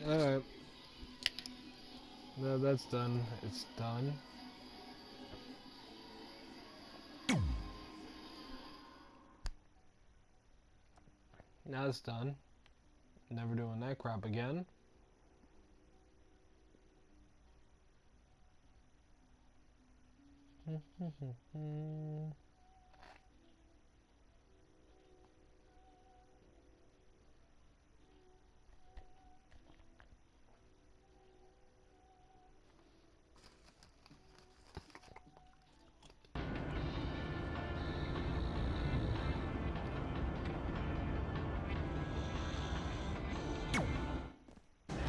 Alright. No, that's done. It's done. Now it's done. Never doing that crap again.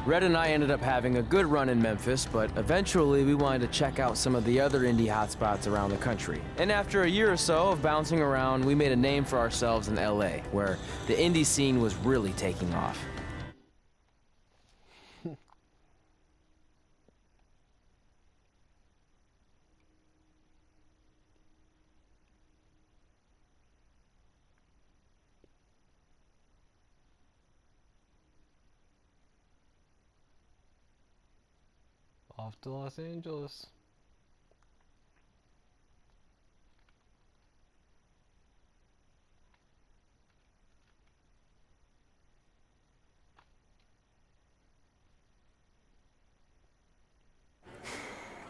Red and I ended up having a good run in Memphis, but eventually we wanted to check out some of the other indie hotspots around the country. And after a year or so of bouncing around, we made a name for ourselves in LA, where the indie scene was really taking off. Off to Los Angeles.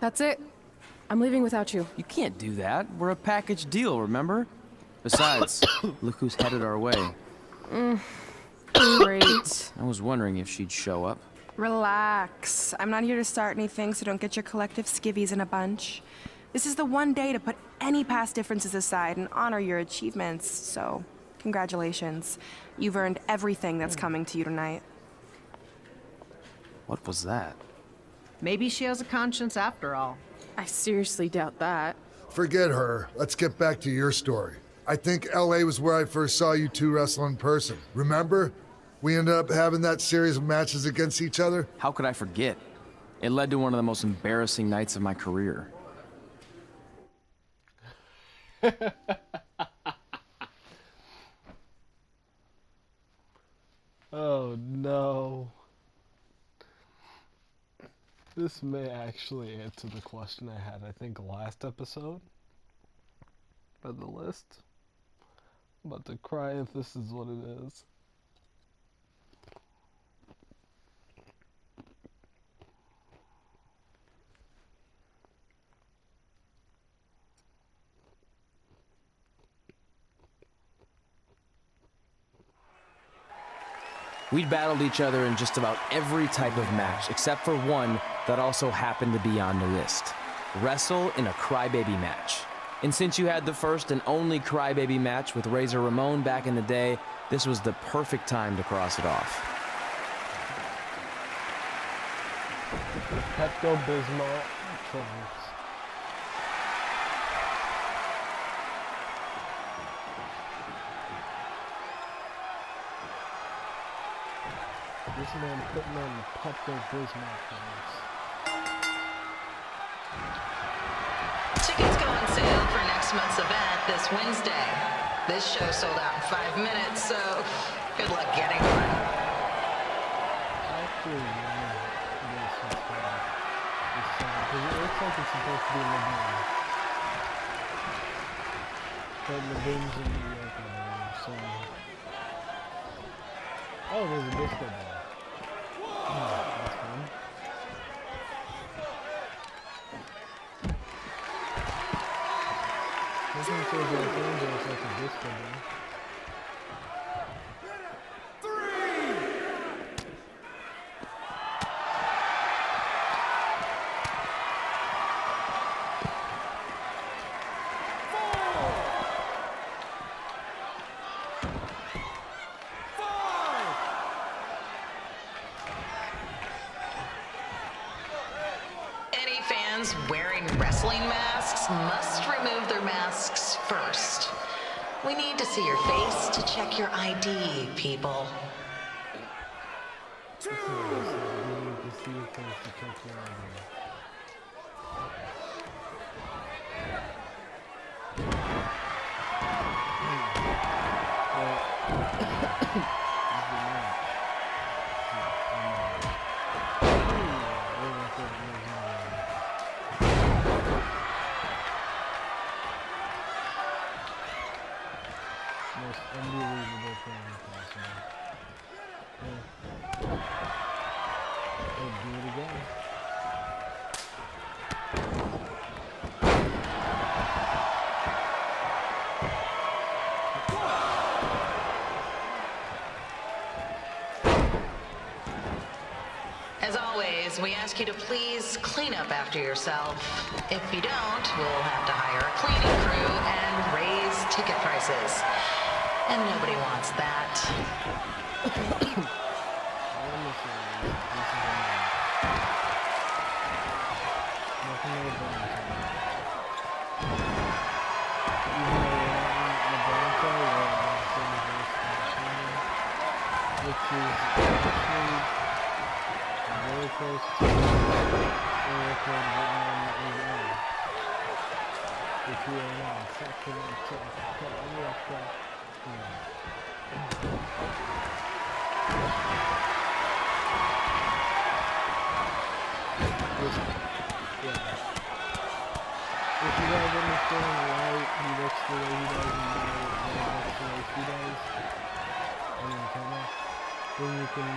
That's it. I'm leaving without you. You can't do that. We're a package deal, remember? Besides, look who's headed our way. Great. I was wondering if she'd show up. Relax. I'm not here to start anything, so don't get your collective skivvies in a bunch. This is the one day to put any past differences aside and honor your achievements, so congratulations. You've earned everything that's coming to you tonight. What was that? Maybe she has a conscience after all. I seriously doubt that. Forget her. Let's get back to your story. I think LA was where I first saw you two wrestle in person. Remember? We ended up having that series of matches against each other. How could I forget? It led to one of the most embarrassing nights of my career. Oh no. This may actually answer the question I had, I think, last episode of the list. I'm about to cry if this is what it is. We'd battled each other in just about every type of match, except for one that also happened to be on the list. Wrestle in a crybaby match. And since you had the first and only crybaby match with Razor Ramon back in the day, this was the perfect time to cross it off. Pepto-Bismol trunks. This man putting on the Pepto-Bismol trunks. Tickets go on sale for next month's event this Wednesday. This show sold out in 5 minutes, so good luck getting one. Actually, yeah, this is fun. Because it looks like it's supposed to be Lagoon. But Lagoon's in New York now, so... Oh, there's a disco ball. Oh, that's fun. Looking for the Angeles like a disco ball. Any fans wearing wrestling masks must remove their masks first. We need to see your face to check your ID, people. You need to see your face to check your ID. This is the match. We'll do it again. As always, we ask you to please clean up after yourself. If you don't, we'll have to hire a cleaning crew and raise ticket prices. And nobody wants that. Very close to the record written on the EA, which we are now second to if you guys understand why he looks the way he does and why he looks the way he does on the camera, then you can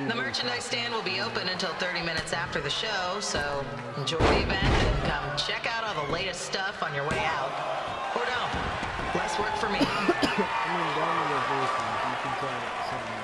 The merchandise stand will be open until 30 minutes after the show, so enjoy the event and come check out all the latest stuff on your way out. Or don't. Less work for me. I mean, down to the voices, you can tell it's something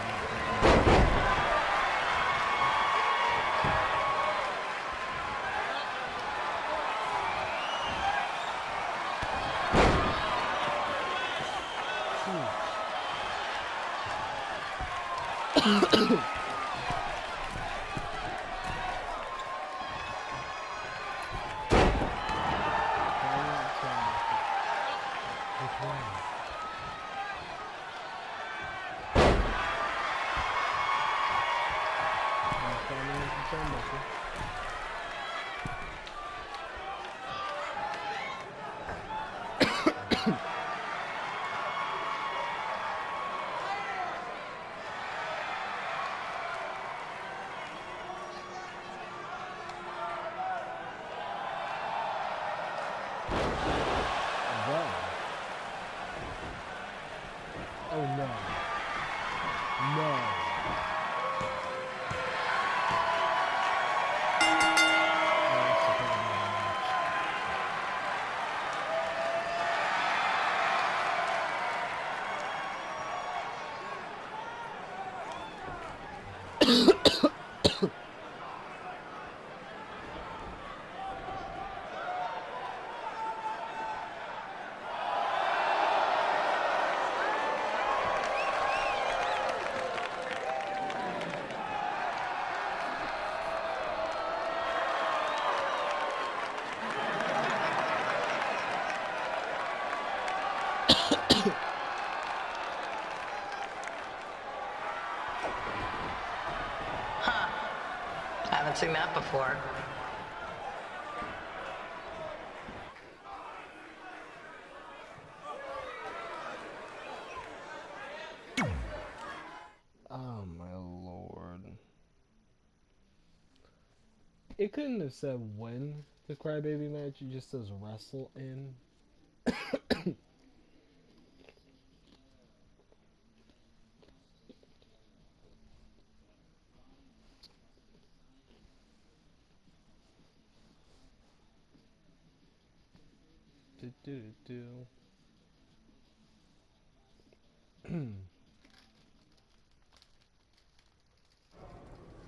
Oh no. No. Haven't seen that before. Oh my lord. It couldn't have said when the Crybaby match, it just says wrestle in.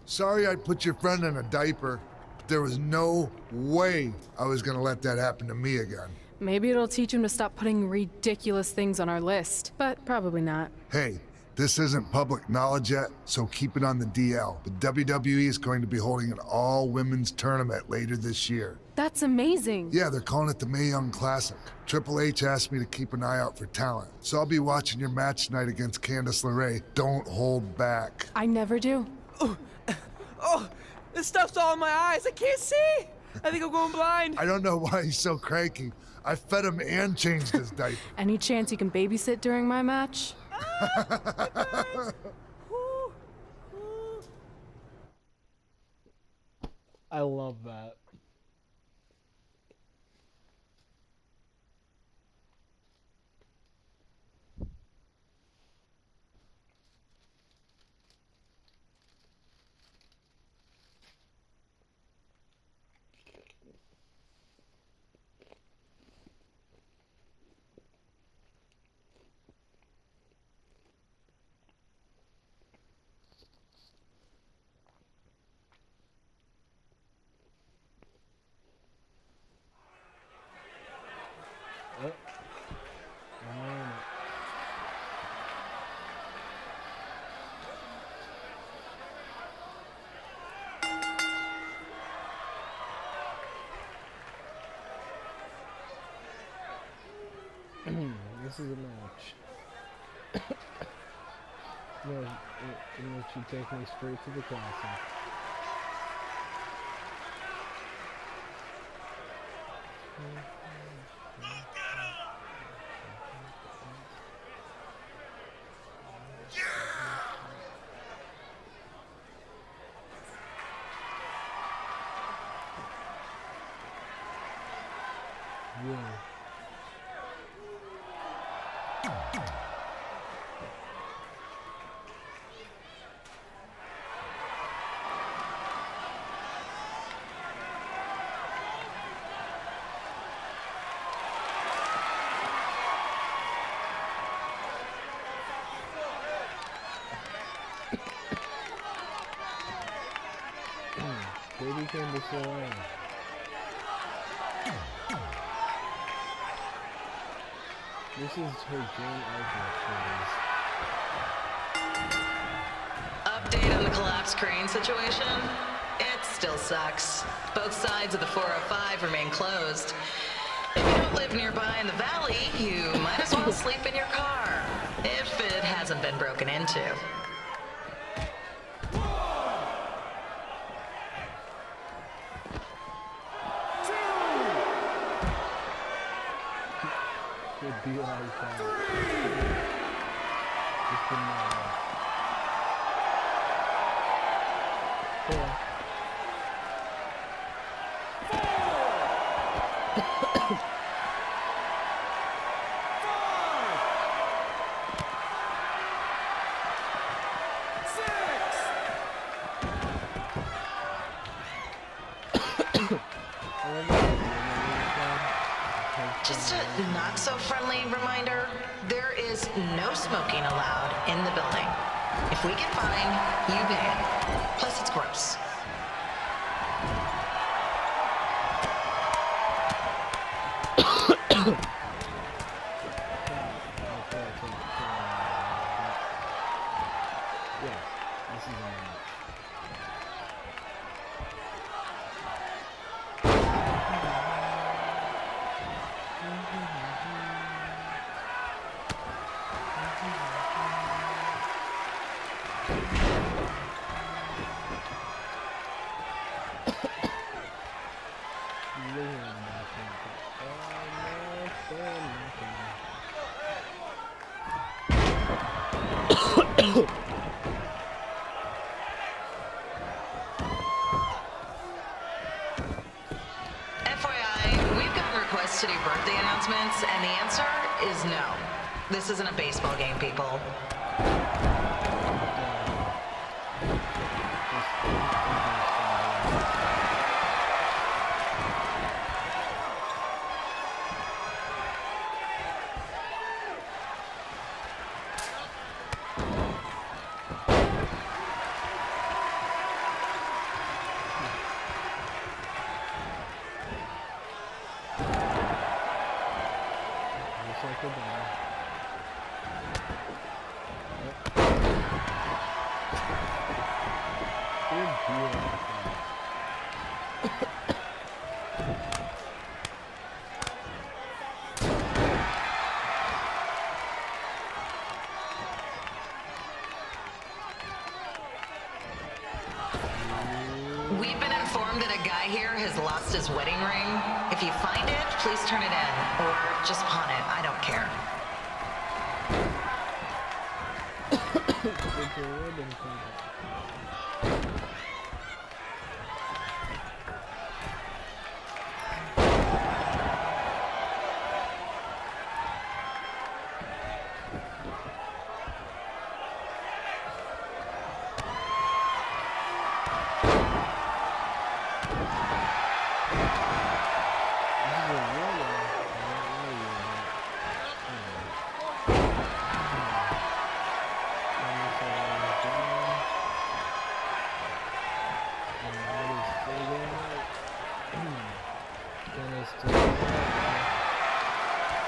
Sorry I put your friend in a diaper, but there was no way I was gonna let that happen to me again. Maybe it'll teach him to stop putting ridiculous things on our list, but probably not. Hey, this isn't public knowledge yet, so keep it on the DL. But WWE is going to be holding an all-women's tournament later this year. That's amazing. Yeah, they're calling it the Mae Young Classic. Triple H asked me to keep an eye out for talent, so I'll be watching your match tonight against Candice LeRae. Don't hold back. I never do. Oh, this stuff's all in my eyes. I can't see. I think I'm going blind. I don't know why he's so cranky. I fed him and changed his diaper. Any chance you can babysit during my match? I love that. This is a match. No, in which you take me straight to the castle. Yeah. Baby came to slow down. This is her Jane Arthur Update on the collapsed crane situation? It still sucks. Both sides of the 405 remain closed. If you don't live nearby in the valley, you might as well sleep in your car, if it hasn't been broken into. It'd be like that. Just been Just a not-so-friendly reminder, there is no smoking allowed in the building. If we get fined, you pay it. Plus, it's gross. yeah, this is a match. FYI, we've gotten requests to do birthday announcements, and the answer is no. This isn't a baseball game, people. Just like the ball. Good deal. We've been informed that a guy here has lost his wedding ring. If you find it, please turn it in, or just pawn it. I don't care. Take your ribbon from it.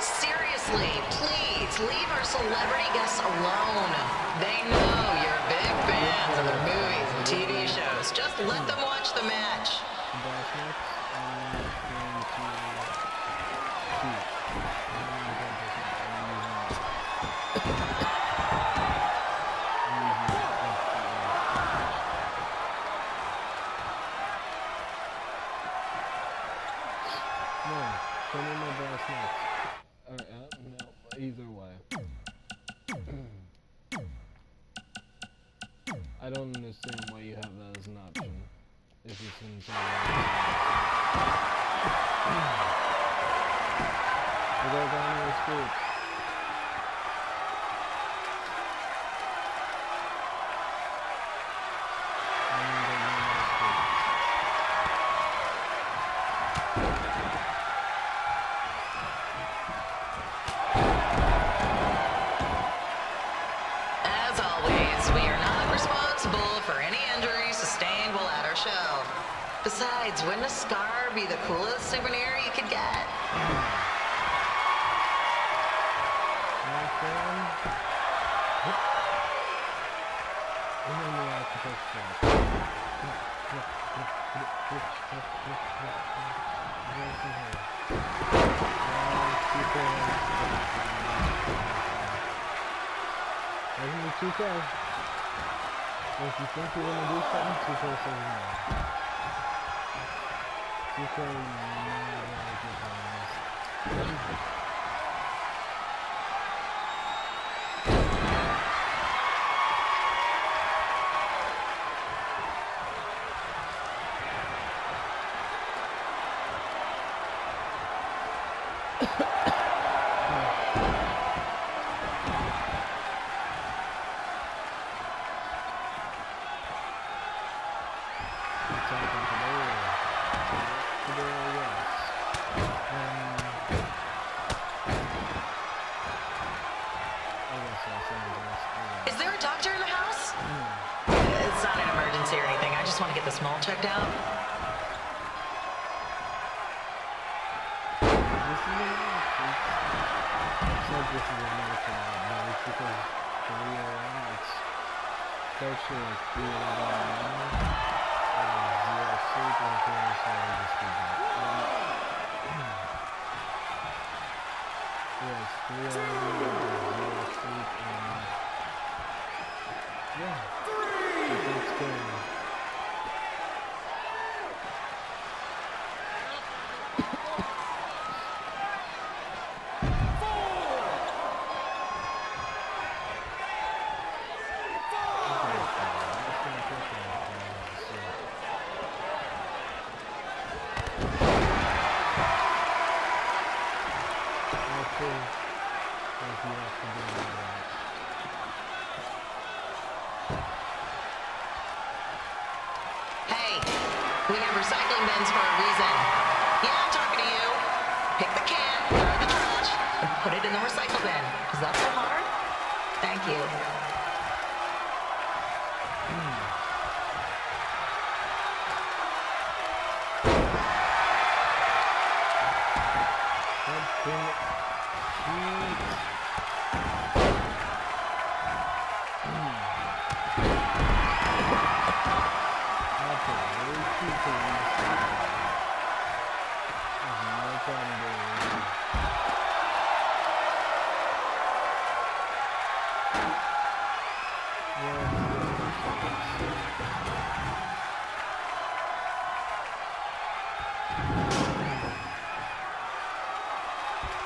Seriously, please leave our celebrity guests alone. They know you're big fans of their movies and TV shows. Just let them watch the match. I don't understand why you have that as an option. If you can tell we go down to the street. As always, we are not responsible for any injuries sustained while at our show. Besides, wouldn't a scar be the coolest souvenir you could get? Isn't it 2K? If you think you're gonna do something, 2K says no. 2K never like your promise. Is there a doctor in the house? It's not an emergency or anything. I just want to get this mole checked out. This is a medical but it's because the real one, it's actually like 3 a.m. zero sleep and feeling sorry just do that. Yeah, it's 3 a.m. zero sleep and yeah, it's good. Hey, we have recycling bins for a reason. Yeah, I'm talking to you. Pick the can, throw the trash, and put it in the recycle bin. Is that so hard? Thank you.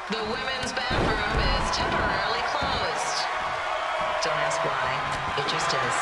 The women's bathroom is temporarily closed. Don't ask why. It just is.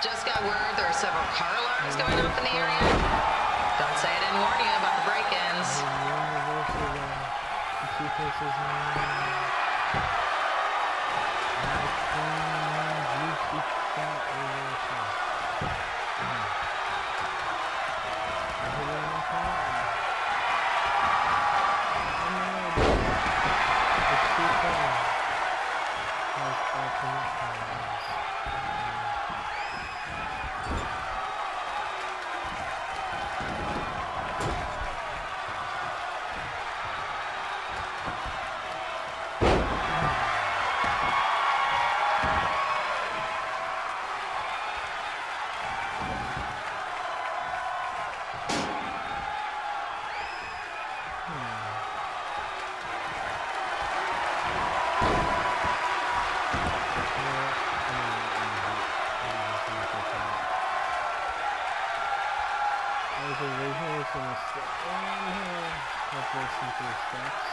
Just got word there are several car alarms going off in the area. Don't say I didn't warn you about the break-ins. was originally going to stay with those simple steps.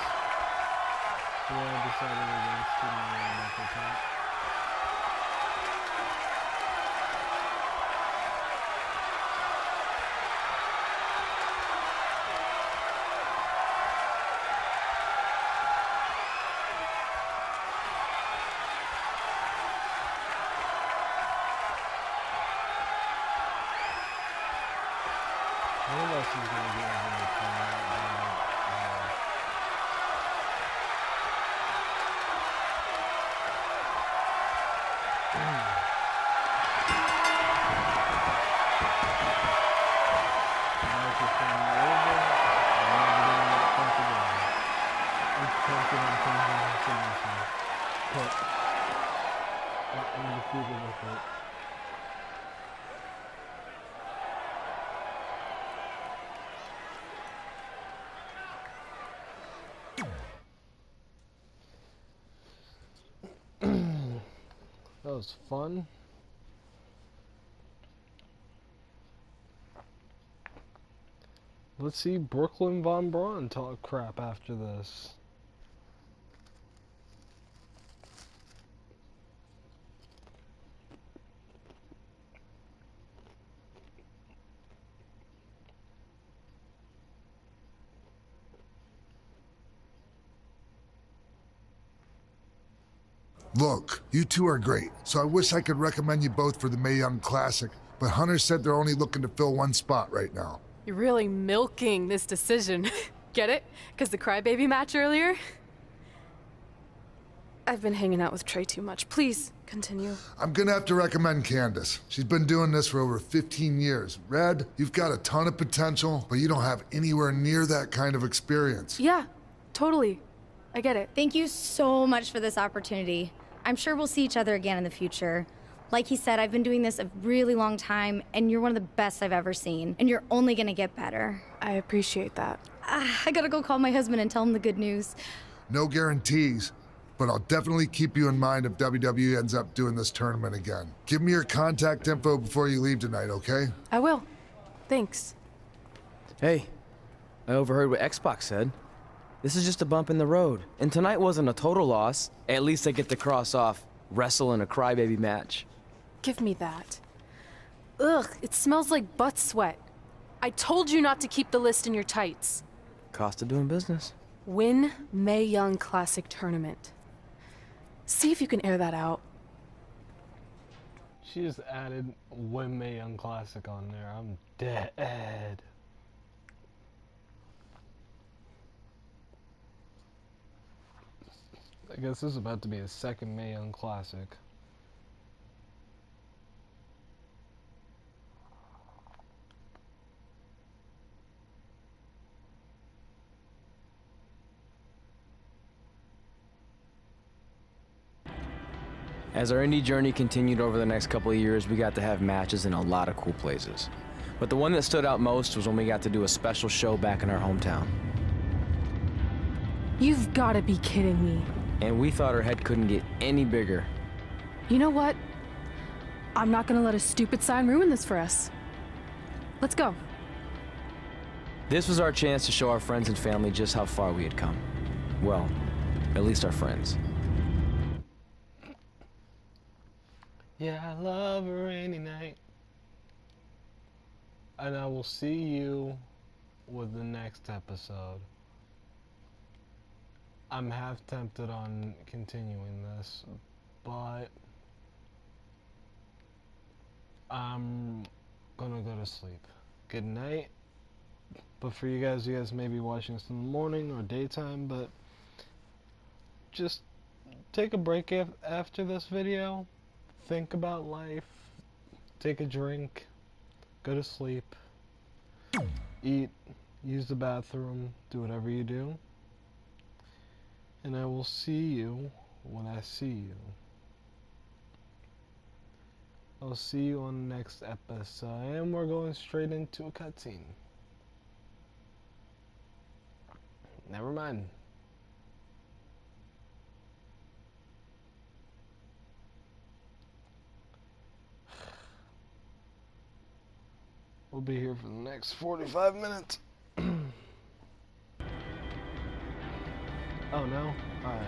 So I decided against it and make it top. One of us is going to be able to turn out that was fun. Let's see Brooklyn Von Braun talk crap after this. Look, you two are great, so I wish I could recommend you both for the Mae Young Classic, but Hunter said they're only looking to fill one spot right now. You're really milking this decision. Get it? Because the crybaby match earlier? I've been hanging out with Trey too much. Please, continue. I'm gonna have to recommend Candace. She's been doing this for over 15 years. Red, you've got a ton of potential, but you don't have anywhere near that kind of experience. Yeah, totally. I get it. Thank you so much for this opportunity. I'm sure we'll see each other again in the future. Like he said, I've been doing this a really long time, and you're one of the best I've ever seen. And you're only gonna get better. I appreciate that. I gotta go call my husband and tell him the good news. No guarantees, but I'll definitely keep you in mind if WWE ends up doing this tournament again. Give me your contact info before you leave tonight, okay? I will. Thanks. Hey, I overheard what Xbox said. This is just a bump in the road. And tonight wasn't a total loss. At least I get to cross off wrestle in a crybaby match. Give me that. Ugh, it smells like butt sweat. I told you not to keep the list in your tights. Cost of doing business. Win Mae Young Classic Tournament. See if you can air that out. She just added Win Mae Young Classic on there. I'm dead. I guess this is about to be a second Mae Young Classic. As our indie journey continued over the next couple of years, we got to have matches in a lot of cool places. But the one that stood out most was when we got to do a special show back in our hometown. You've got to be kidding me. And we thought our head couldn't get any bigger. You know what? I'm not gonna let a stupid sign ruin this for us. Let's go. This was our chance to show our friends and family just how far we had come. Well, at least our friends. Yeah, I love a rainy night. And I will see you with the next episode. I'm half tempted on continuing this, but I'm gonna go to sleep. Good night. But for you guys may be watching this in the morning or daytime, but just take a break after this video. Think about life. Take a drink. Go to sleep. Eat. Use the bathroom. Do whatever you do. And I will see you when I see you. I'll see you on the next episode. And we're going straight into a cutscene. Never mind. We'll be here for the next 45 minutes. Oh no? Alright.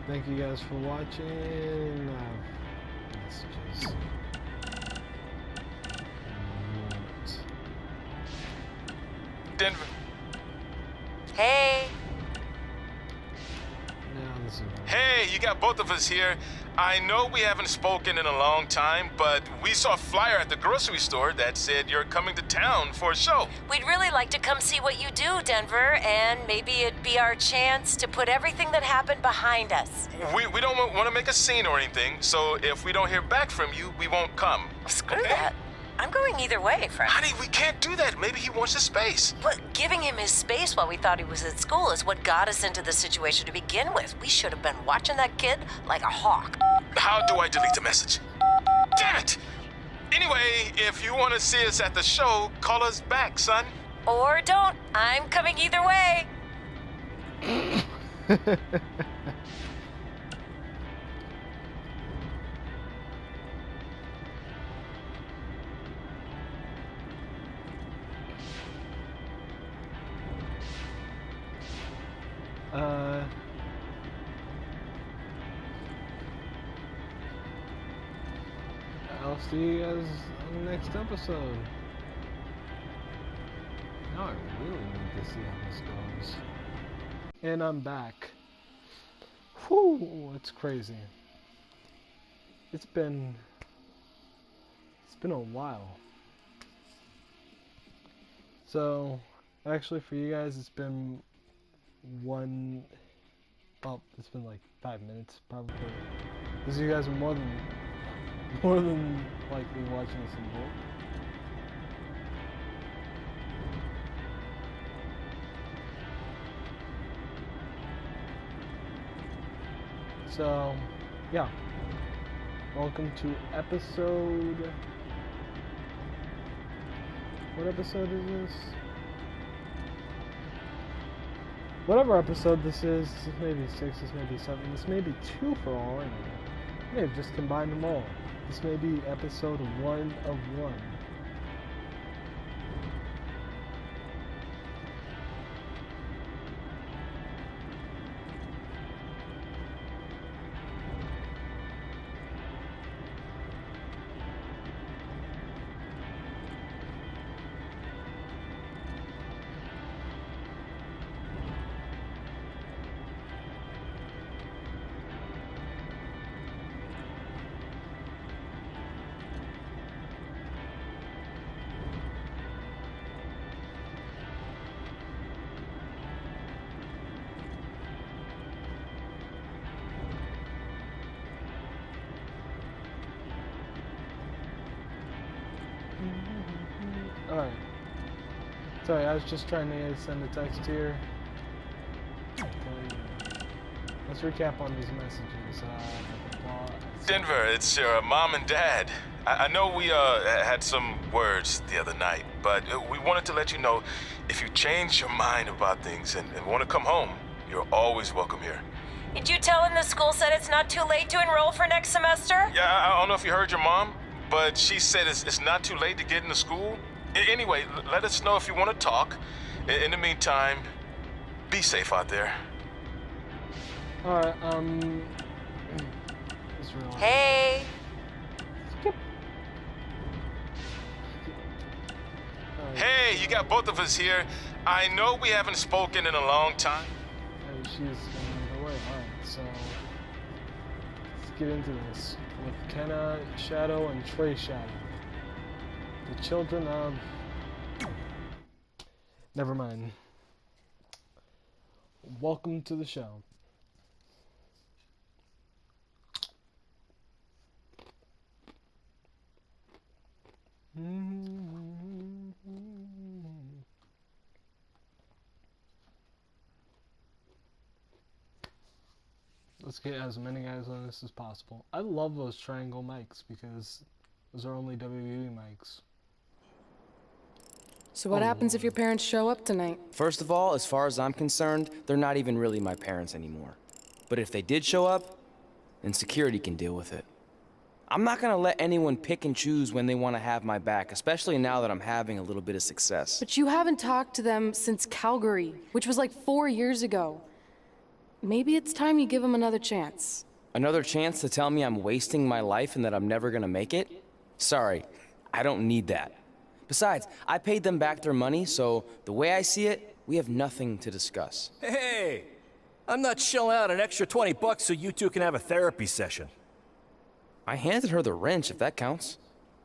Thank you guys for watching. Messages. Denver. Hey. Now this is Hey, you got both of us here. I know we haven't spoken in a long time, but we saw a flyer at the grocery store that said you're coming to town for a show. We'd really like to come see what you do, Denver, and maybe it'd be our chance to put everything that happened behind us. We don't want to make a scene or anything, so if we don't hear back from you, we won't come. Screw that. I'm going either way, friend. Honey, we can't do that. Maybe he wants his space. But giving him his space while we thought he was at school is what got us into the situation to begin with. We should have been watching that kid like a hawk. How do I delete the message? Damn it! Anyway, if you want to see us at the show, call us back, son. Or don't. I'm coming either way. I'll see you guys on the next episode. Now I really need to see how this goes. And I'm back. Whew, it's crazy. It's been a while. So, actually for you guys it's been it's been like 5 minutes probably. Because you guys are more than likely watching this in bulk. So, yeah. Welcome to episode... What episode is this? Whatever episode this is maybe 6, this may be 7, this may be 2 for all I know. I may have just combined them all. This may be episode 1 of 1. Alright. Sorry, I was just trying to send a text here. Let's recap on these messages. Denver, it's your mom and dad. I know we had some words the other night, but we wanted to let you know if you change your mind about things and want to come home, you're always welcome here. Did you tell him the school said it's not too late to enroll for next semester? Yeah, I don't know if you heard your mom, but she said it's not too late to get into school. Anyway, let us know if you want to talk. In the meantime, be safe out there. Alright, Hey! Skip. Hey, you got both of us here. I know we haven't spoken in a long time. And she's going away. Alright, so let's get into this with Kenna Shadow and Trey Shadow. The children of... Never mind. Welcome to the show. Let's get as many guys on this as possible. I love those triangle mics because those are only WB mics. So what happens if your parents show up tonight? First of all, as far as I'm concerned, they're not even really my parents anymore. But if they did show up, then security can deal with it. I'm not gonna let anyone pick and choose when they want to have my back, especially now that I'm having a little bit of success. But you haven't talked to them since Calgary, which was like 4 years ago. Maybe it's time you give them another chance. Another chance to tell me I'm wasting my life and that I'm never gonna make it? Sorry, I don't need that. Besides, I paid them back their money, so the way I see it, we have nothing to discuss. Hey, I'm not shelling out an extra $20 so you two can have a therapy session. I handed her the wrench, if that counts.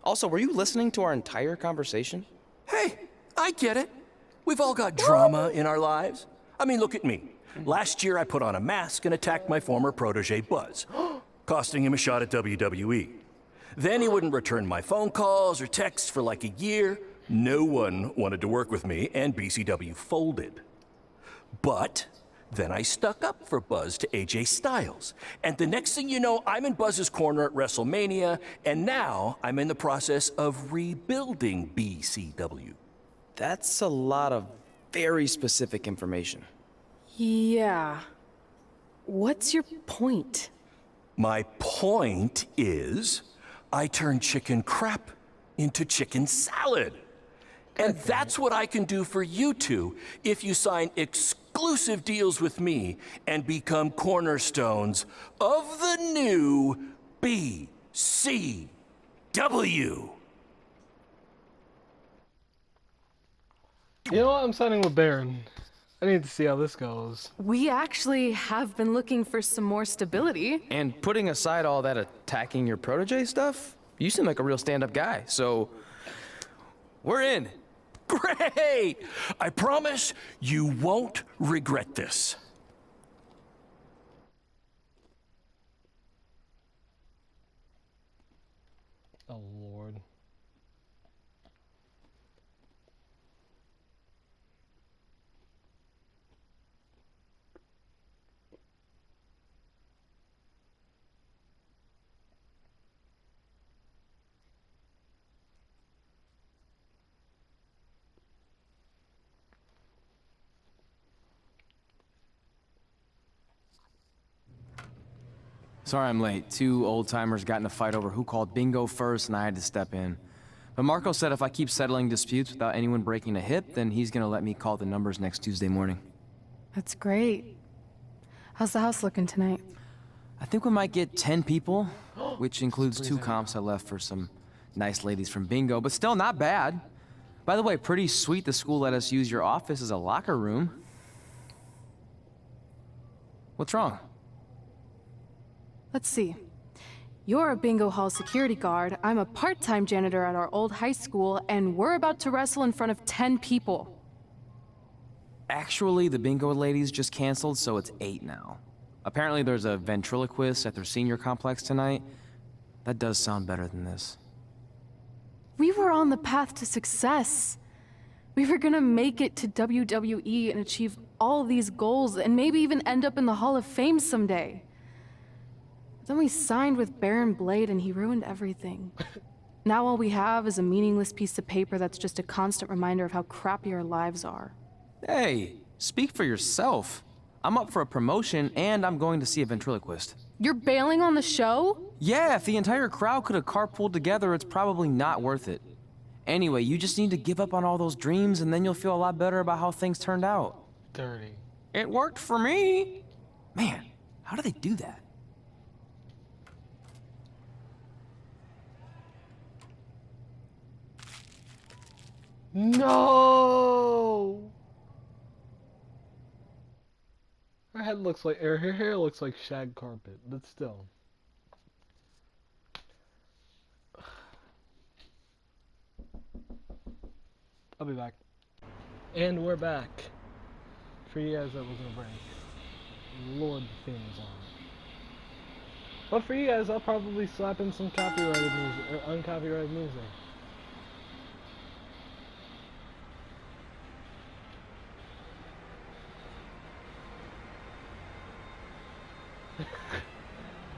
Also, were you listening to our entire conversation? Hey, I get it. We've all got drama in our lives. I mean, look at me. Last year, I put on a mask and attacked my former protege, Buzz, costing him a shot at WWE. Then he wouldn't return my phone calls or texts for like a year. No one wanted to work with me, and BCW folded. But then I stuck up for Buzz to AJ Styles. And the next thing you know, I'm in Buzz's corner at WrestleMania, and now I'm in the process of rebuilding BCW. That's a lot of very specific information. Yeah. What's your point? My point is, I turned chicken crap into chicken salad. And that's what I can do for you two if you sign exclusive deals with me and become cornerstones of the new BCW. You know what? I'm signing with Baron. I need to see how this goes. We actually have been looking for some more stability. And putting aside all that attacking your protege stuff, you seem like a real stand-up guy, so we're in. Great! I promise you won't regret this. Oh, Lord. Sorry I'm late. Two old-timers got in a fight over who called bingo first, and I had to step in. But Marco said if I keep settling disputes without anyone breaking a hip, then he's gonna let me call the numbers next Tuesday morning. That's great. How's the house looking tonight? I think we might get 10 people, which includes 2 comps I left for some nice ladies from bingo, but still not bad. By the way, pretty sweet the school let us use your office as a locker room. What's wrong? Let's see. You're a bingo hall security guard, I'm a part-time janitor at our old high school, and we're about to wrestle in front of 10 people. Actually, the bingo ladies just canceled, so it's 8 now. Apparently there's a ventriloquist at their senior complex tonight. That does sound better than this. We were on the path to success. We were gonna make it to WWE and achieve all these goals, and maybe even end up in the Hall of Fame someday. Then we signed with Baron Blade and he ruined everything. Now all we have is a meaningless piece of paper that's just a constant reminder of how crappy our lives are. Hey, speak for yourself. I'm up for a promotion and I'm going to see a ventriloquist. You're bailing on the show? Yeah, if the entire crowd could have carpooled together, it's probably not worth it. Anyway, you just need to give up on all those dreams and then you'll feel a lot better about how things turned out. Dirty. It worked for me. Man, how do they do that? No! Her head looks like, her hair looks like shag carpet, but still. I'll be back. And we're back. For you guys that was a break. Lord, the theme is on. But for you guys, I'll probably slap in some copyrighted music, or uncopyrighted music.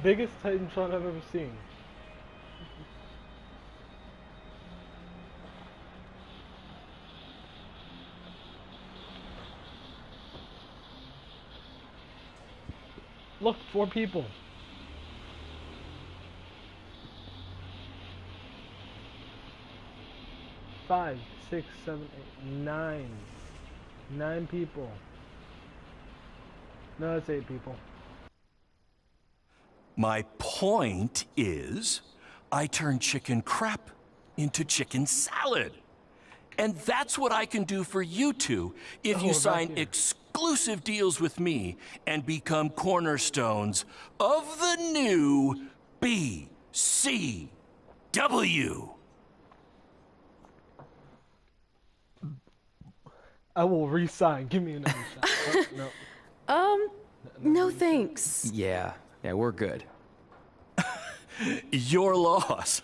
Biggest Titantron I've ever seen. Look, 4 people. 5, 6, 7, 8, 9. 9 people. No, it's 8 people. My point is, I turned chicken crap into chicken salad. And that's what I can do for you two if you sign exclusive deals with me and become cornerstones of the new BCW. I will re-sign. Give me another shot. Oh, no. No thanks. Yeah, we're good. Your loss.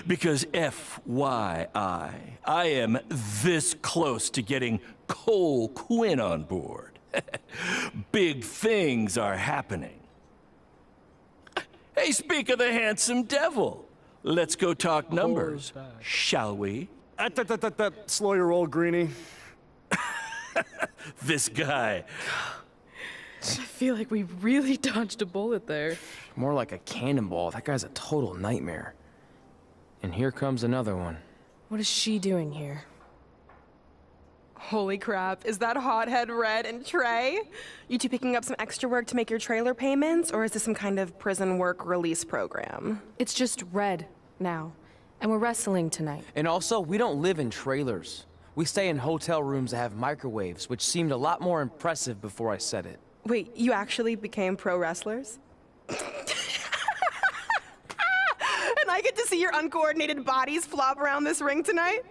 Because FYI, I am this close to getting Cole Quinn on board. Big things are happening. Hey, speak of the handsome devil. Let's go talk numbers, shall we? Slow your roll, Greenie. This guy. I feel like we really dodged a bullet there. More like a cannonball. That guy's a total nightmare. And here comes another one. What is she doing here? Holy crap, is that hothead Red and Trey? You two picking up some extra work to make your trailer payments, or is this some kind of prison work release program? It's just Red now, and we're wrestling tonight. And also, we don't live in trailers. We stay in hotel rooms that have microwaves, which seemed a lot more impressive before I said it. Wait, you actually became pro wrestlers? And I get to see your uncoordinated bodies flop around this ring tonight?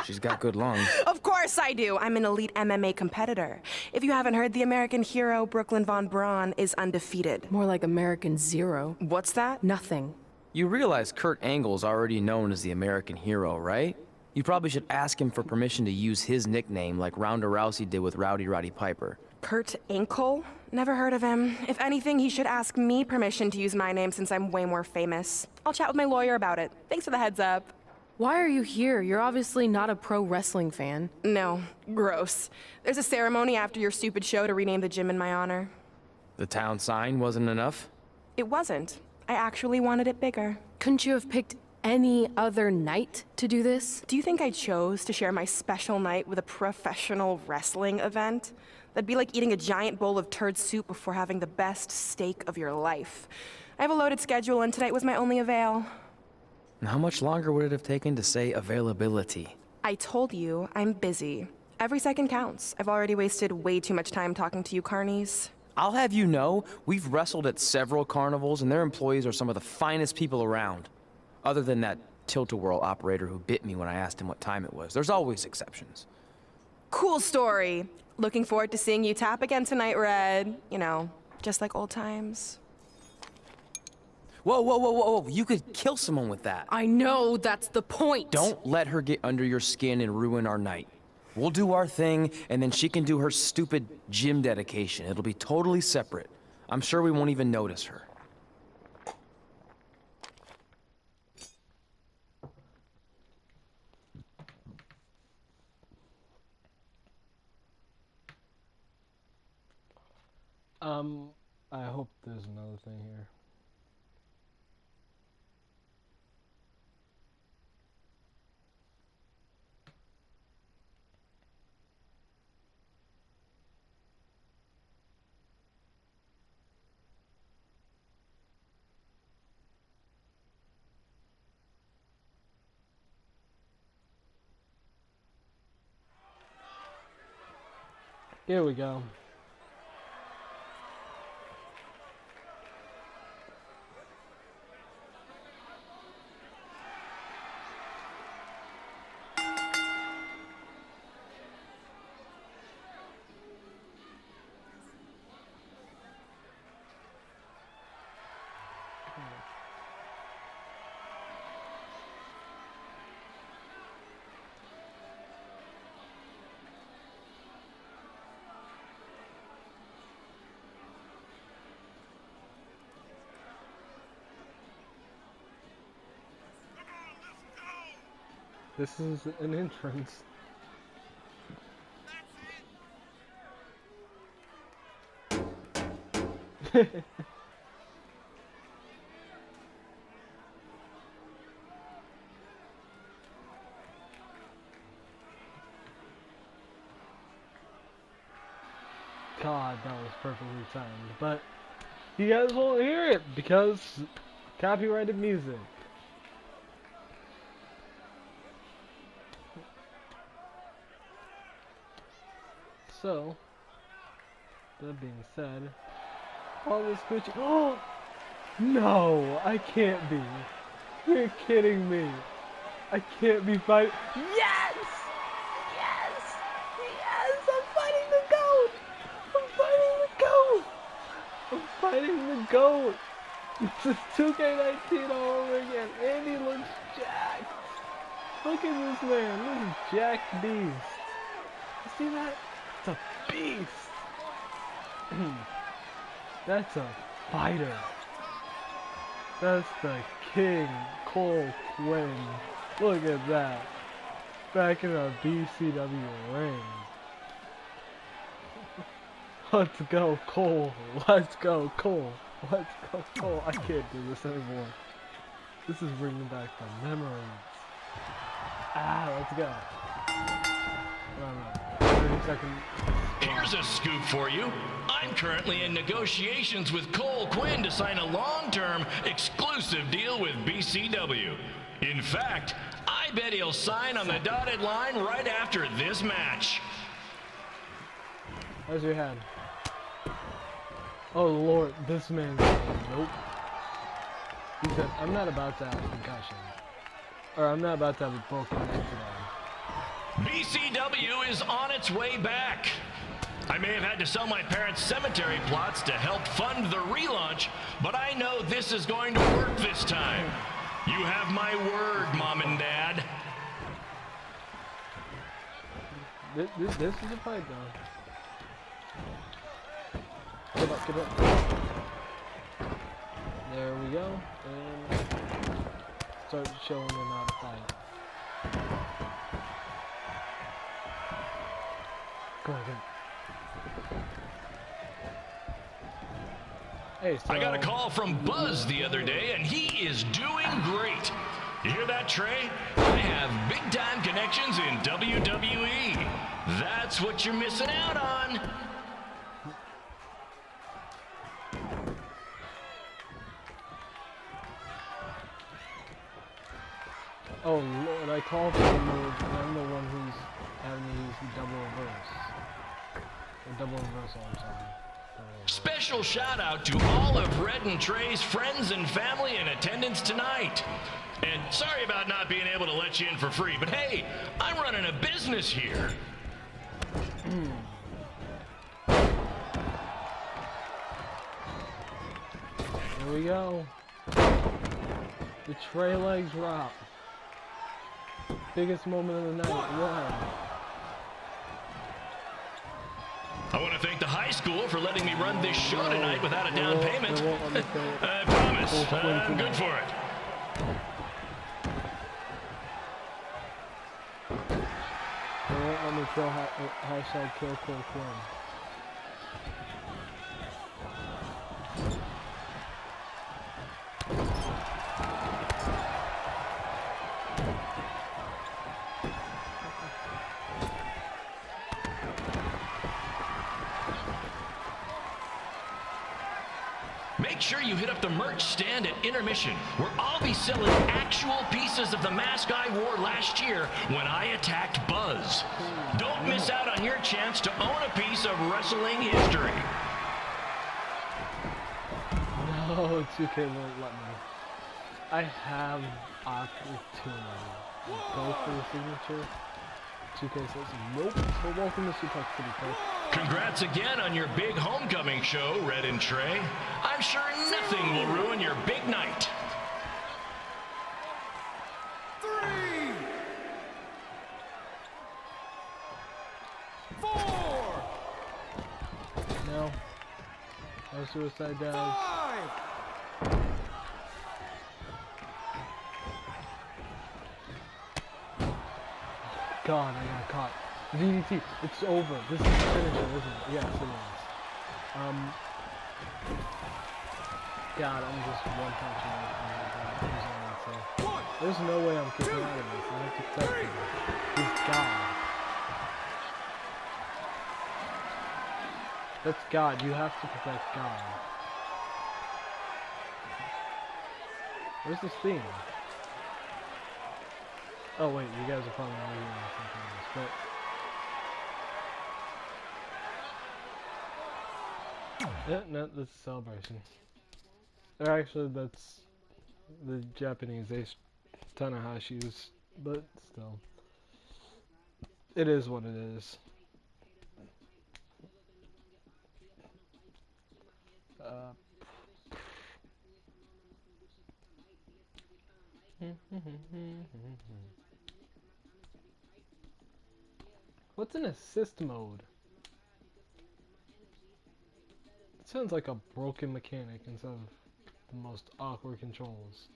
She's got good lungs. Of course I do. I'm an elite MMA competitor. If you haven't heard, the American hero, Brooklyn Von Braun, is undefeated. More like American Zero. What's that? Nothing. You realize Kurt Angle's already known as the American hero, right? You probably should ask him for permission to use his nickname like Ronda Rousey did with Rowdy Roddy Piper. Kurt Angle? Never heard of him. If anything, he should ask me permission to use my name since I'm way more famous. I'll chat with my lawyer about it. Thanks for the heads up. Why are you here? You're obviously not a pro wrestling fan. No, gross. There's a ceremony after your stupid show to rename the gym in my honor. The town sign wasn't enough? It wasn't. I actually wanted it bigger. Couldn't you have picked any other night to do this? Do you think I chose to share my special night with a professional wrestling event? That'd be like eating a giant bowl of turd soup before having the best steak of your life. I have a loaded schedule, and tonight was my only avail. And how much longer would it have taken to say availability? I told you, I'm busy. Every second counts. I've already wasted way too much time talking to you carnies. I'll have you know, we've wrestled at several carnivals, and their employees are some of the finest people around. Other than that tilt-a-whirl operator who bit me when I asked him what time it was. There's always exceptions. Cool story. Looking forward to seeing you tap again tonight, Red. You know, just like old times. Whoa. You could kill someone with that. I know, that's the point. Don't let her get under your skin and ruin our night. We'll do our thing, and then she can do her stupid gym dedication. It'll be totally separate. I'm sure we won't even notice her. I hope there's another thing here. Here we go. This is an entrance. God, that was perfectly timed. But you guys won't hear it because copyrighted music. So, that being said, all this Gucci. Oh no, I can't be. You're kidding me. I can't be fighting. Yes! Yes! Yes! I'm fighting the goat! I'm fighting the goat! I'm fighting the goat! This is 2K19 all over again. And he looks jacked. Look at this man. This is Jack Beast. You see that? It's a beast. That's a fighter. That's the King, Cole Quinn. Look at that. Back in a BCW ring. Let's go, Cole. Let's go, Cole. Let's go, Cole. I can't do this anymore. This is bringing back the memories. Ah, let's go. Alright, 30 seconds. Here's a scoop for you. I'm currently in negotiations with Cole Quinn to sign a long-term, exclusive deal with BCW. In fact, I bet he'll sign on the dotted line right after this match. How's your hand? Oh Lord, this man's nope. He said, I'm not about to have a concussion. Or I'm not about to have a broken neck today. BCW is on its way back. I may have had to sell my parents' cemetery plots to help fund the relaunch, but I know this is going to work this time. You have my word, Mom and Dad. This is a fight, though. Get up, get up. There we go. And start showing them how to fight. Go on, go on. Hey, so I got a call from Buzz the other day, and he is doing great. You hear that, Trey? I have big-time connections in WWE. That's what you're missing out on. Oh Lord, I called for the move, and I'm the one who's having to use the double reverse. Or double reversal, I'm sorry. Special shout out to all of Red and Trey's friends and family in attendance tonight. And sorry about not being able to let you in for free, but hey, I'm running a business here. Here we go. The Trey leg drop. Biggest moment of the night. One. I want to thank the high school for letting me run this show tonight without a down payment. I promise, I'm good for it. They won't let me kill hashtag kill Cole Quinn. Make sure you hit up the merch stand at intermission, where I'll be selling actual pieces of the mask I wore last year when I attacked Buzz. Don't miss out on your chance to own a piece of wrestling history. No, 2K won't let me. I have opportunity. Go for the signature. 2K says nope. So welcome to Suplex City, Coach. Congrats again on your big homecoming show, Red and Trey. I'm sure nothing will ruin your big night. 3, 4, No. No suicide dives. 5. God, I got caught. DDT, it's over. This is the finisher, isn't it? Yes, it is. God, I'm just one punch away from losing myself. There's no way I'm kicking out of this. I have to protect him. He's God. That's God. You have to protect God. Where's this theme? Oh wait, you guys are probably not hearing something else, but... Yeah, no, that's a celebration. Or actually, that's the Japanese Tanahashi's, but still. It is what it is. What's an assist mode? It sounds like a broken mechanic instead of the most awkward controls.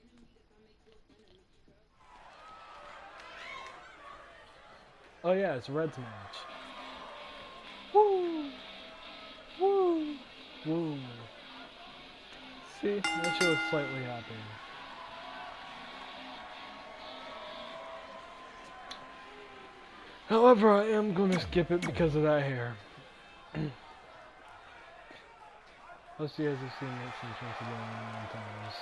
Oh yeah, it's Red's match. Woo! Woo! Woo! See, that she looks slightly happy. However, I am gonna skip it because of that hair. Most of you guys have seen that sequence again many times.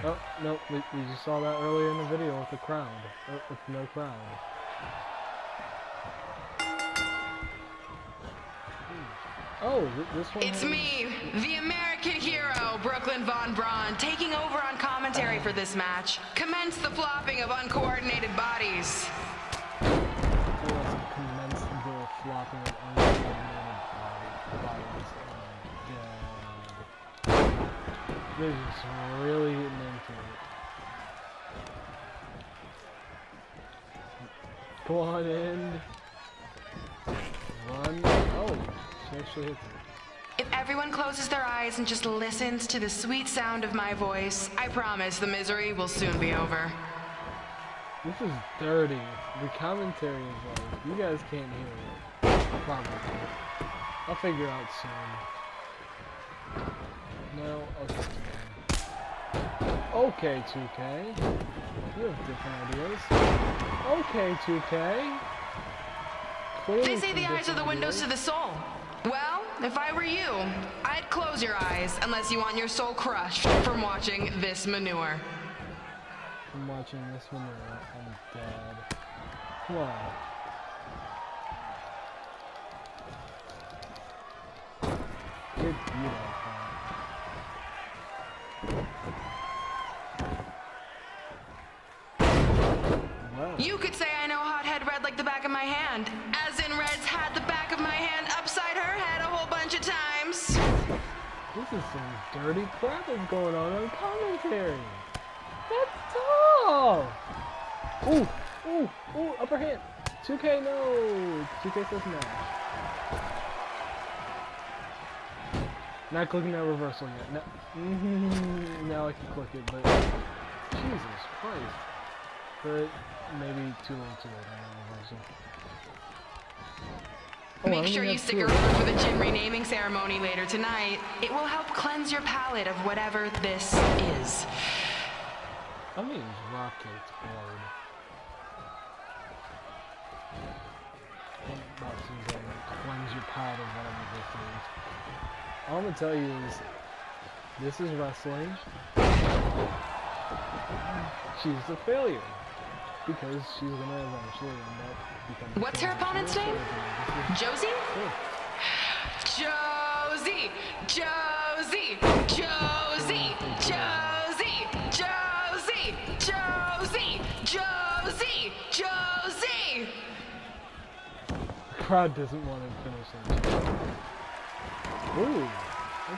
Oh, no, we just saw that earlier in the video with the crowd. With no crowd. Oh, this one. It's me, the American hero, Brooklyn Von Braun, taking over on commentary for this match. Commence the flopping of uncoordinated bodies. Commence the flopping of uncoordinated bodies. They're just really getting into it. Go on in. Run. Oh. Actually hits it. If everyone closes their eyes and just listens to the sweet sound of my voice, I promise the misery will soon be over. This is dirty. The commentary is like, you guys can't hear it. Probably. I'll figure out soon. No, okay, 2K. You have different ideas. Okay, 2K. Clearly they say the eyes are the windows to the soul. Well, if I were you, I'd close your eyes unless you want your soul crushed from watching this manure. From watching this manure, I'm dead. Come on. Good beat up, wow. You could say I know Hothead Red like the back of my hand, as in Red's had the back of my hand upside her head a whole bunch of times. This is some dirty crap that's going on commentary. That's tough. Ooh, ooh, ooh, upper hand. 2K, no. 2K says no. Not clicking that reversal yet. No. Now I can click it, but Jesus Christ. But maybe too little too late on that reversal. Make sure you stick around for the gym renaming ceremony later tonight. It will help cleanse your palate of whatever this is. I mean, rockets board. Cleanse your palate of whatever this is. All I'm gonna tell you is, this is wrestling. She's a failure. Because she's gonna eventually end up becoming... What's her opponent's name? Josie? Josie! Josie! Josie! Josie! Josie! Josie! Josie! Josie! The crowd doesn't want to finish it. Ooh, I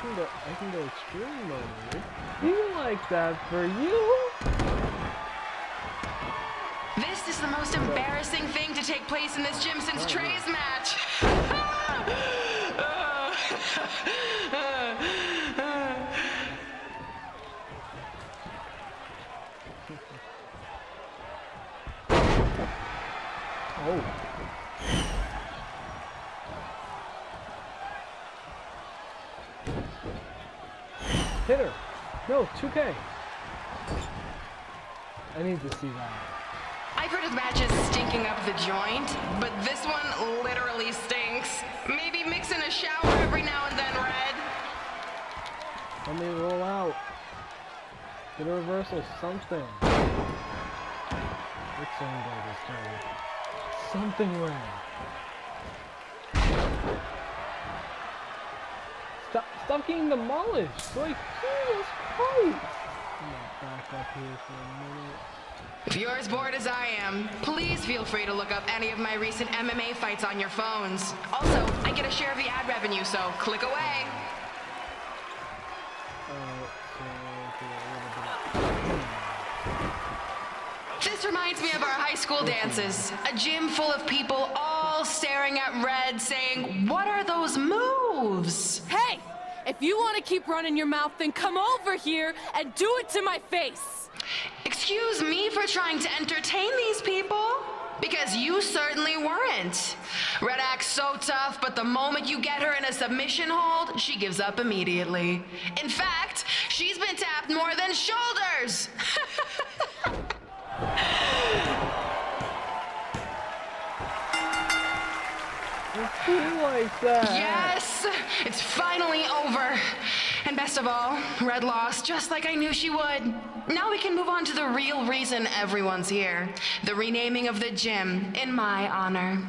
can go extreme mode. You like that for you? This is the most embarrassing thing to take place in this gym since Trey's match. Oh. Hit her. No, 2K. I need to see that. I've heard of matches stinking up the joint, but this one literally stinks. Maybe mix in a shower every now and then, Red. Let me roll out. Get a reversal, something. What's on this turn? Something red. Stop getting demolished! Like, Jesus Christ! I'm gonna back up here for a minute. If you're as bored as I am, please feel free to look up any of my recent MMA fights on your phones. Also, I get a share of the ad revenue, so click away. This reminds me of our high school dances. A gym full of people all staring at Red saying, "What are those moves?" Hey! If you want to keep running your mouth, then come over here and do it to my face! Excuse me for trying to entertain these people? Because you certainly weren't. Red acts so tough, but the moment you get her in a submission hold, she gives up immediately. In fact, she's been tapped more than shoulders! Like that. Yes! It's finally over. And best of all, Red lost just like I knew she would. Now we can move on to the real reason everyone's here. The renaming of the gym in my honor.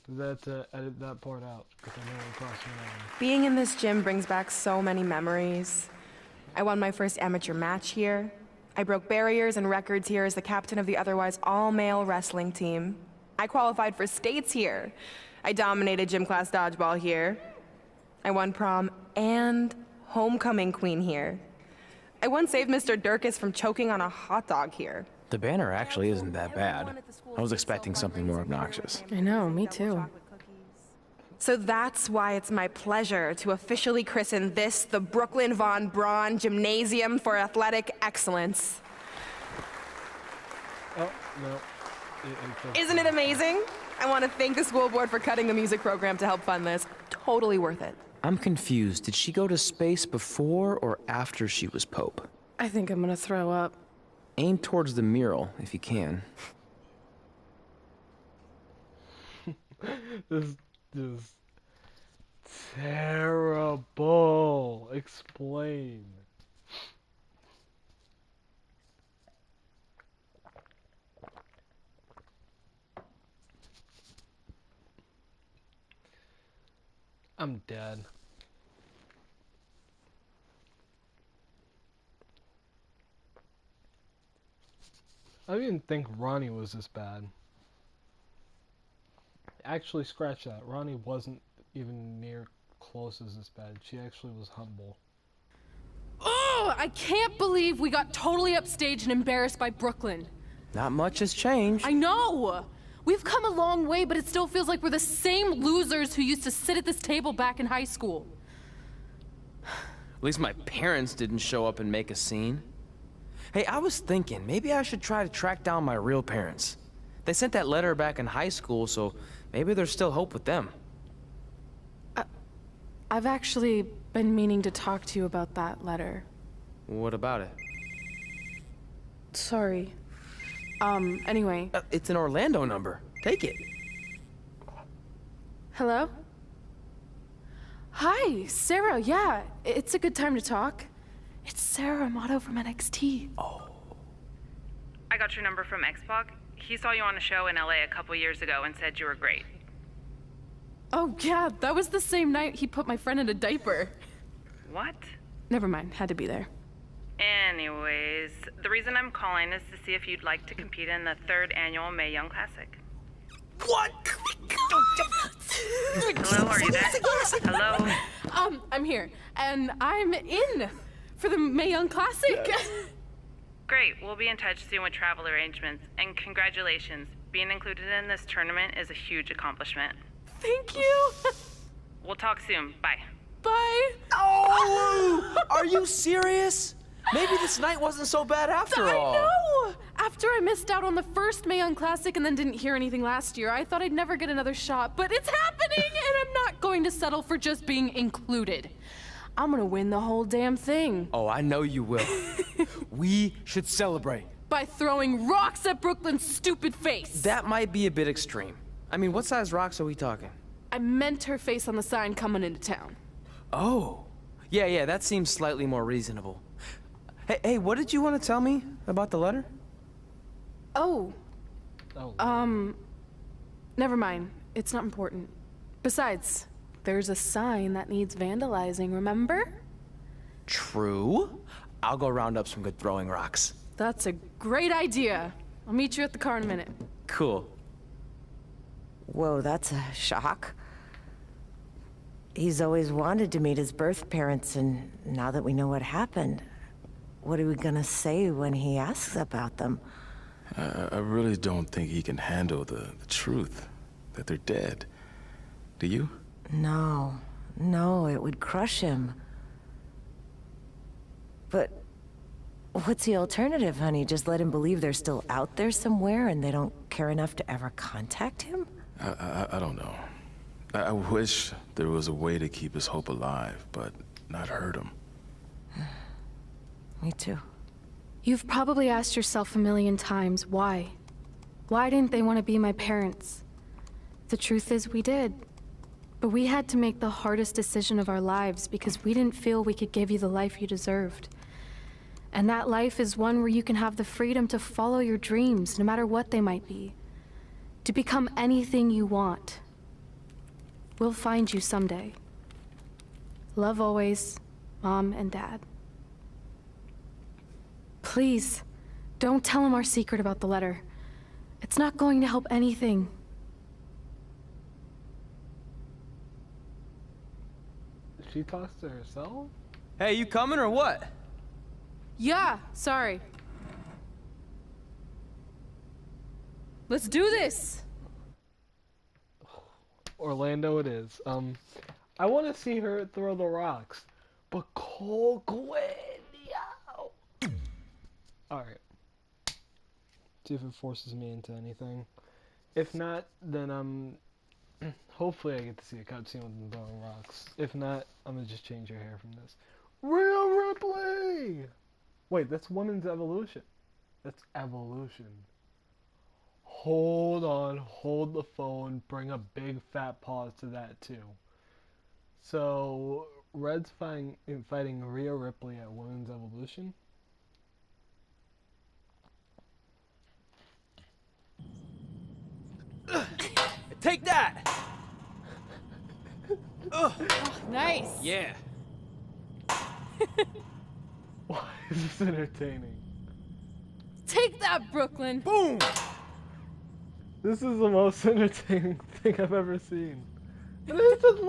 Edit that part out, because I know it costs me money. Being in this gym brings back so many memories. I won my first amateur match here. I broke barriers and records here as the captain of the otherwise all-male wrestling team. I qualified for states here. I dominated gym class dodgeball here. I won prom and homecoming queen here. I once saved Mr. Durkis from choking on a hot dog here. The banner actually isn't that bad. I was expecting something more obnoxious. I know, me too. So that's why it's my pleasure to officially christen this the Brooklyn Von Braun Gymnasium for Athletic Excellence. Oh, no. Isn't it amazing? I want to thank the school board for cutting the music program to help fund this. Totally worth it. I'm confused. Did she go to space before or after she was Pope? I think I'm gonna throw up. Aim towards the mural, if you can. This is terrible. Explain. I'm dead. I didn't think Ronnie was this bad. Actually, scratch that. Ronnie wasn't even near close as this bad. She actually was humble. Oh, I can't believe we got totally upstaged and embarrassed by Brooklyn. Not much has changed. I know! We've come a long way, but it still feels like we're the same losers who used to sit at this table back in high school. At least my parents didn't show up and make a scene. Hey, I was thinking, maybe I should try to track down my real parents. They sent that letter back in high school, so maybe there's still hope with them. I've actually been meaning to talk to you about that letter. What about it? Sorry. Anyway. It's an Orlando number. Take it. Hello? Hi, Sarah, yeah. It's a good time to talk. It's Sarah Amato from NXT. Oh. I got your number from X-Pac. He saw you on a show in LA a couple years ago and said you were great. Oh, yeah, that was the same night he put my friend in a diaper. What? Never mind, had to be there. Anyways, the reason I'm calling is to see if you'd like to compete in the 3rd annual Mae Young Classic. What? Hello, are you there? Hello? I'm here, and I'm in for the Mae Young Classic. Great, we'll be in touch soon with travel arrangements, and congratulations. Being included in this tournament is a huge accomplishment. Thank you. We'll talk soon. Bye. Bye. Oh! Are you serious? Maybe this night wasn't so bad after all. I know! After I missed out on the first Mae Young Classic and then didn't hear anything last year, I thought I'd never get another shot, but it's happening, and I'm not going to settle for just being included. I'm gonna win the whole damn thing. Oh, I know you will. We should celebrate. By throwing rocks at Brooklyn's stupid face. That might be a bit extreme. I mean, what size rocks are we talking? I meant her face on the sign coming into town. Oh. Yeah, that seems slightly more reasonable. Hey, what did you want to tell me about the letter? Oh. Never mind. It's not important. Besides, there's a sign that needs vandalizing, remember? True. I'll go round up some good throwing rocks. That's a great idea. I'll meet you at the car in a minute. Cool. Whoa, that's a shock. He's always wanted to meet his birth parents, and now that we know what happened, what are we gonna say when he asks about them? I really don't think he can handle the truth, that they're dead. Do you? No, it would crush him. But what's the alternative, honey? Just let him believe they're still out there somewhere and they don't care enough to ever contact him? I don't know. I wish there was a way to keep his hope alive, but not hurt him. Me too. You've probably asked yourself a million times, why? Why didn't they want to be my parents? The truth is, we did. But we had to make the hardest decision of our lives because we didn't feel we could give you the life you deserved. And that life is one where you can have the freedom to follow your dreams, no matter what they might be. To become anything you want. We'll find you someday. Love always, Mom and Dad. Please, don't tell him our secret about the letter. It's not going to help anything. She talks to herself? Hey, you coming or what? Yeah, sorry. Let's do this! Orlando it is. I want to see her throw the rocks. But Cole Gwen, yo! Alright. See if it forces me into anything. If not, then hopefully I get to see a cutscene with them throwing rocks. If not, I'm gonna just change her hair from this. Rhea Ripley! Wait, that's women's evolution. That's evolution. Hold on, hold the phone, bring a big fat pause to that too. So, Red's fighting Rhea Ripley at Women's Evolution. Take that! Oh, nice! Yeah. Why is this entertaining? Take that, Brooklyn! Boom! This is the most entertaining thing I've ever seen. And it's just